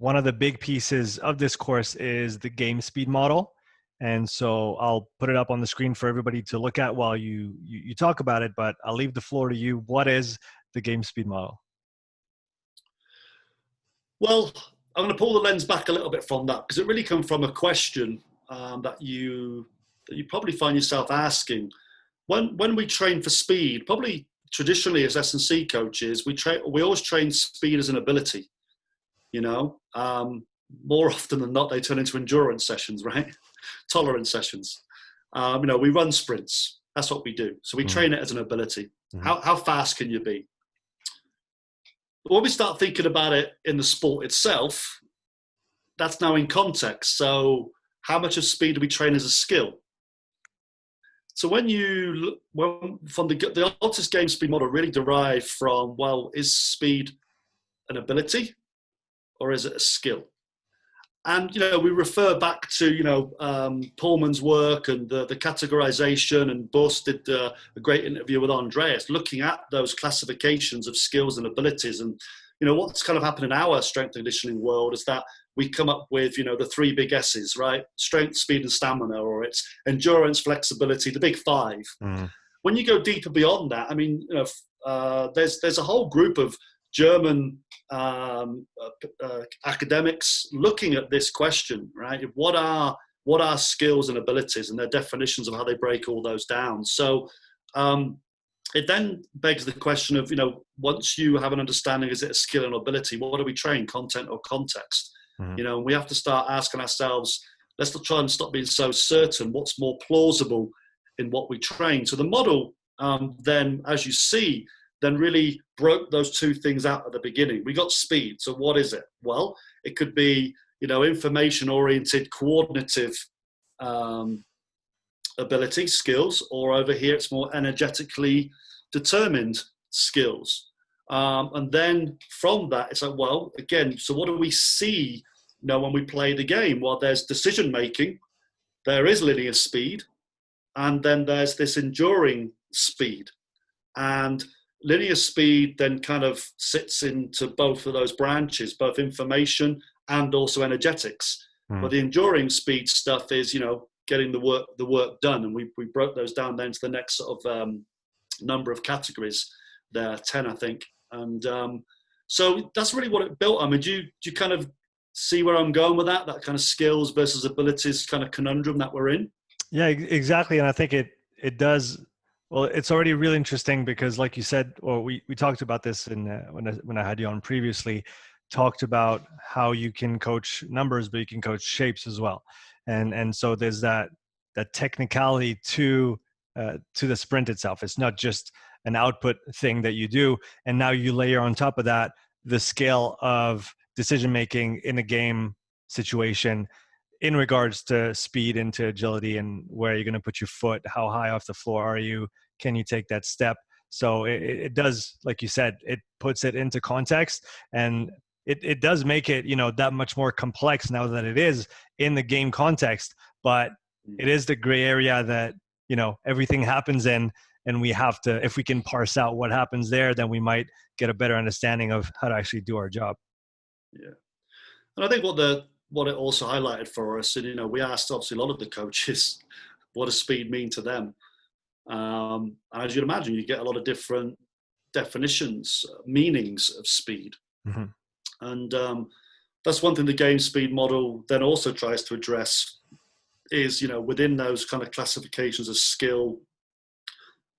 one of the big pieces of this course is the Gamespeed model. And so I'll put it up on the screen for everybody to look at while you talk about it, but I'll leave the floor to you. What is the Gamespeed model? Well, I'm going to pull the lens back a little bit from that, because it really comes from a question that you probably find yourself asking. When we train for speed, probably traditionally as S&C coaches, we always train speed as an ability. More often than not, they turn into endurance sessions, right? Tolerance sessions. We run sprints. That's what we do. So we train it as an ability. How fast can you be? But when we start thinking about it in the sport itself, that's now in context. So how much of speed do we train as a skill? So from the ALTIS Gamespeed model really derived from, well, is speed an ability or is it a skill? And, we refer back to, Pullman's work and the categorization, and Bus did a great interview with Andreas, looking at those classifications of skills and abilities. And, what's kind of happened in our strength and conditioning world is that we come up with, the 3 big S's, right? Strength, speed, and stamina, or it's endurance, flexibility, the big 5. When you go deeper beyond that, I mean, there's a whole group of German academics looking at this question, right? What are skills and abilities, and their definitions of how they break all those down. So it then begs the question of, once you have an understanding, is it a skill and ability? What do we train, content or context? We have to start asking ourselves, let's try and stop being so certain. What's more plausible in what we train? So the model then, as you see, then really broke those 2 things out at the beginning. We got speed. So what is it? Well, it could be, information-oriented, coordinative ability, skills, or over here it's more energetically determined skills. And then from that, it's like, well, again, so what do we see when we play the game? Well, there's decision-making, there is linear speed, and then there's this enduring speed. And linear speed then kind of sits into both of those branches, both information and also energetics. But the enduring speed stuff is, getting the work done. And we broke those down then to the next sort of number of categories there, 10, I think. And so that's really what it built on. Do you kind of see where I'm going with that kind of skills versus abilities kind of conundrum that we're in? Yeah, exactly. And I think it does. Well, it's already really interesting because, like you said, or we talked about this when I had you on previously, talked about how you can coach numbers, but you can coach shapes as well. And so there's that technicality to the sprint itself. It's not just an output thing that you do, and now you layer on top of that the scale of decision making in a game situation in regards to speed into agility, and where you're going to put your foot, how high off the floor are you, can you take that step? So it does, like you said, it puts it into context, and it does make it, that much more complex now that it is in the game context, but it is the gray area that, everything happens in, and we have to, if we can parse out what happens there, then we might get a better understanding of how to actually do our job. Yeah. And I think what it also highlighted for us, and we asked obviously a lot of the coaches, what does speed mean to them? And as you'd imagine, you get a lot of different definitions, meanings of speed. And that's one thing the Gamespeed model then also tries to address is, within those kind of classifications of skill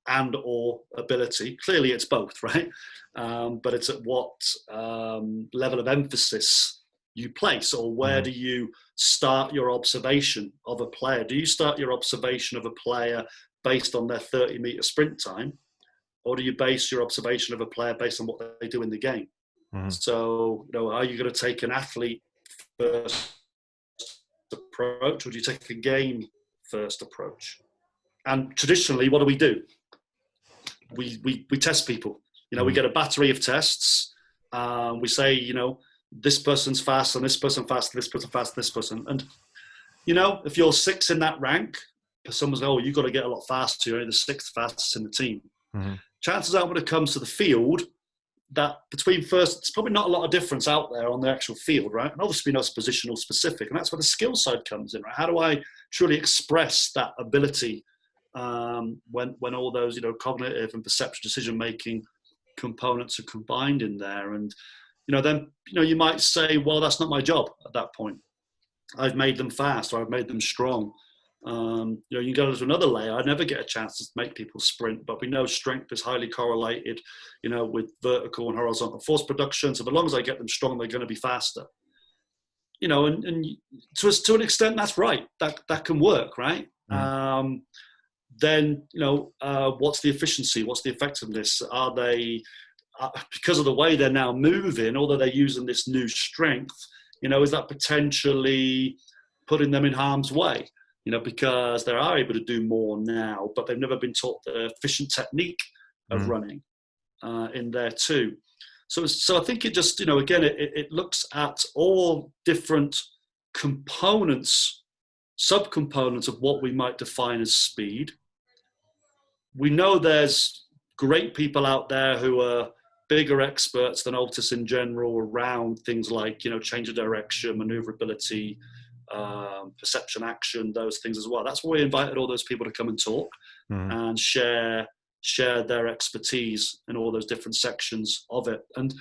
and or ability, clearly it's both, right? But it's at what level of emphasis you place, or where do you start your observation of a player? Do you start your observation of a player based on their 30-meter sprint time, or do you base your observation of a player based on what they do in the game? So, are you going to take an athlete first approach, or do you take a game first approach? And traditionally, what do? We test people. We get a battery of tests. We say, this person's fast, and this person fast, and this person fast, and this person. And, if you're 6th in that rank, someone's like, oh, you've got to get a lot faster. You're only the 6th fastest in the team. Chances are when it comes to the field, that between first, there's probably not a lot of difference out there on the actual field, right? And obviously, it's positional specific, and that's where the skill side comes in, right? How do I truly express that ability when all those, cognitive and perceptual decision making components are combined in there? And then you might say, well, that's not my job at that point. I've made them fast, or I've made them strong. You can go to another layer. I never get a chance to make people sprint, but we know strength is highly correlated, with vertical and horizontal force production. So as long as I get them strong, they're going to be faster. And to an extent, that's right. That can work, right? Mm. Then what's the efficiency? What's the effectiveness? Are they because of the way they're now moving, although they're using this new strength? Is that potentially putting them in harm's way? Because they are able to do more now, but they've never been taught the efficient technique of running in there too. So I think it just, again, it looks at all different components, subcomponents of what we might define as speed. We know there's great people out there who are bigger experts than ALTIS in general around things like, change of direction, maneuverability, perception, action, those things as well. That's why we invited all those people to come and talk and share their expertise in all those different sections of it. And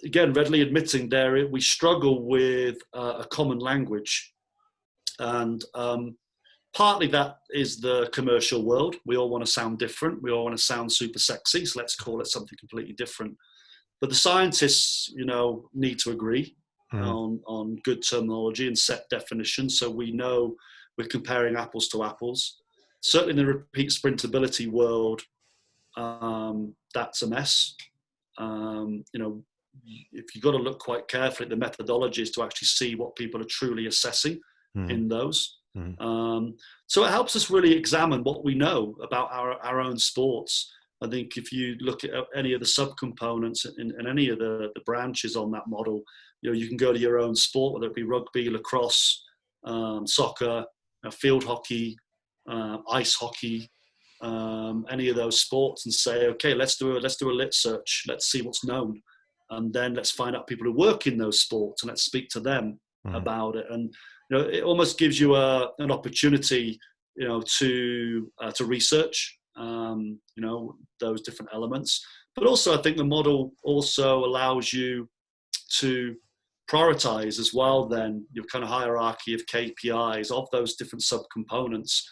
again, readily admitting we struggle with a common language, and partly that is the commercial world. We all want to sound different. We all want to sound super sexy, so let's call it something completely different. But the scientists need to agree on good terminology and set definitions, so we know we're comparing apples to apples. Certainly in the repeat sprintability world, that's a mess. If you've got to look quite carefully at the methodologies to actually see what people are truly assessing in those. So it helps us really examine what we know about our own sports. I think if you look at any of the subcomponents in any of the branches on that model, you can go to your own sport, whether it be rugby, lacrosse, soccer, field hockey, ice hockey, any of those sports, and say, okay, let's do a lit search. Let's see what's known, and then let's find out people who work in those sports and let's speak to them about it. And it almost gives you an opportunity, to research, those different elements. But also, I think the model also allows you to prioritize as well. Then your kind of hierarchy of KPIs of those different subcomponents.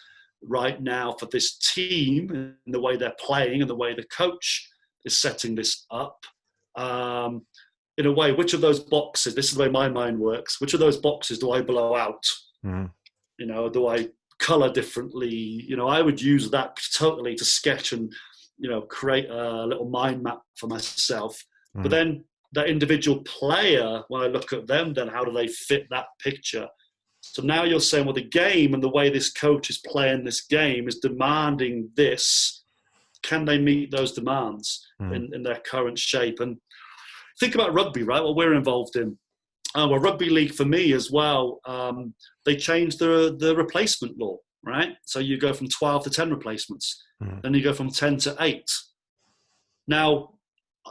Right now, for this team and the way they're playing and the way the coach is setting this up, in a way, which of those boxes, this is the way my mind works, which of those boxes do I blow out? Do I color differently? I would use that totally to sketch and, create a little mind map for myself. But then that individual player, when I look at them, then how do they fit that picture? So now you're saying, well, the game and the way this coach is playing this game is demanding this. Can they meet those demands in their current shape? And think about rugby, right? What we're involved in. Well, rugby league for me as well, they changed the replacement law, right? So you go from 12 to 10 replacements. Then you go from 10 to 8. Now,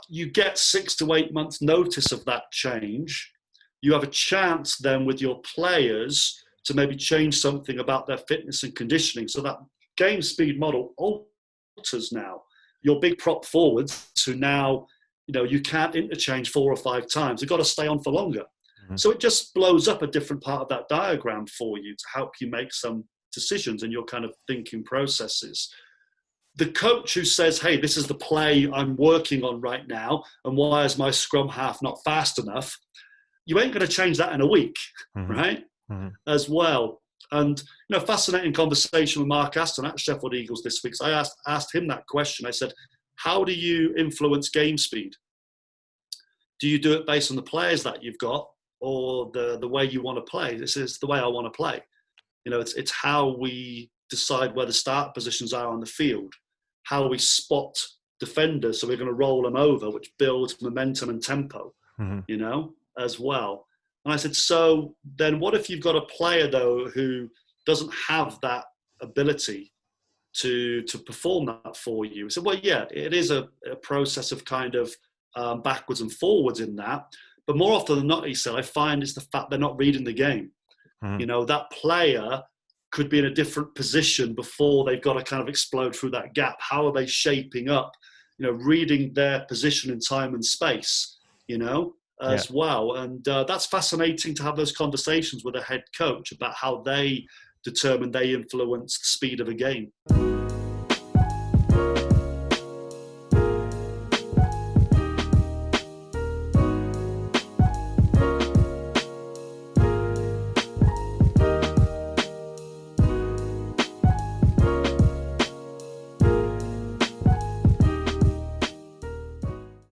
you get 6 to 8 months notice of that change. You have a chance then with your players to maybe change something about their fitness and conditioning. So that game speed model alters now. Your big prop forwards who now, you can't interchange 4 or 5 times. You've got to stay on for longer. So it just blows up a different part of that diagram for you to help you make some decisions in your kind of thinking processes. The coach who says, hey, this is the play I'm working on right now, and why is my scrum half not fast enough? You ain't going to change that in a week, right? As well. And, fascinating conversation with Mark Aston at Sheffield Eagles this week. So I asked him that question. I said, how do you influence game speed? Do you do it based on the players that you've got or the way you want to play? This is the way I want to play. It's how we decide where the start positions are on the field, how we spot defenders, so we're going to roll them over, which builds momentum and tempo, as well. And I said, so then what if you've got a player, though, who doesn't have that ability? to perform that for you. So, well, yeah, it is a process of kind of backwards and forwards in that. But more often than not, he said, I find it's the fact they're not reading the game. You know, that player could be in a different position before they've got to kind of explode through that gap. How are they shaping up? You know, reading their position in time and space, you know, as well. And that's fascinating to have those conversations with a head coach about how they determine they influence the speed of a game.